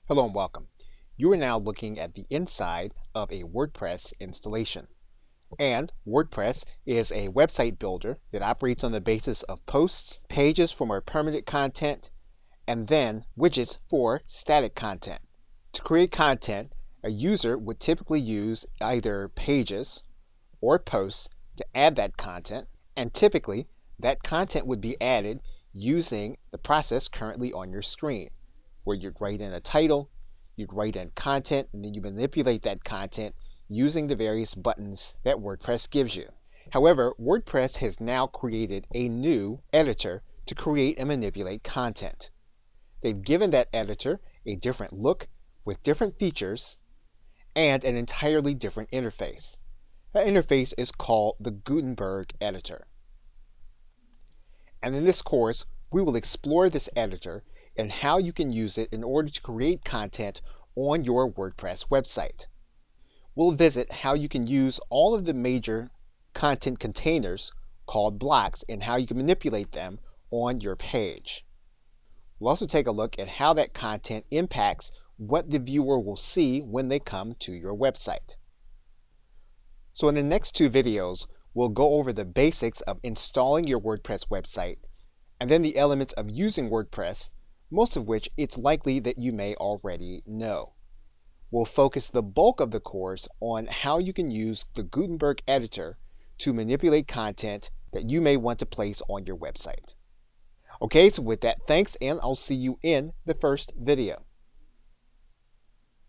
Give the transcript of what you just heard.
Hello and welcome. You are now looking at the inside of a WordPress installation. And WordPress is a website builder that operates on the basis of posts, pages for more permanent content, and then widgets for static content. To create content, a user would typically use either pages or posts to add that content, and typically that content would be added using the process currently on your screen, where you'd write in a title, you'd write in content, and then you manipulate that content using the various buttons that WordPress gives you. However, WordPress has now created a new editor to create and manipulate content. They've given that editor a different look with different features and an entirely different interface. That interface is called the Gutenberg editor. And in this course, we will explore this editor and how you can use it in order to create content on your WordPress website. We'll visit how you can use all of the major content containers called blocks and how you can manipulate them on your page. We'll also take a look at how that content impacts what the viewer will see when they come to your website. So in the next two videos, we'll go over the basics of installing your WordPress website and then the elements of using WordPress, most of which it's likely that you may already know. We'll focus the bulk of the course on how you can use the Gutenberg editor to manipulate content that you may want to place on your website. Okay, so with that, thanks, and I'll see you in the first video.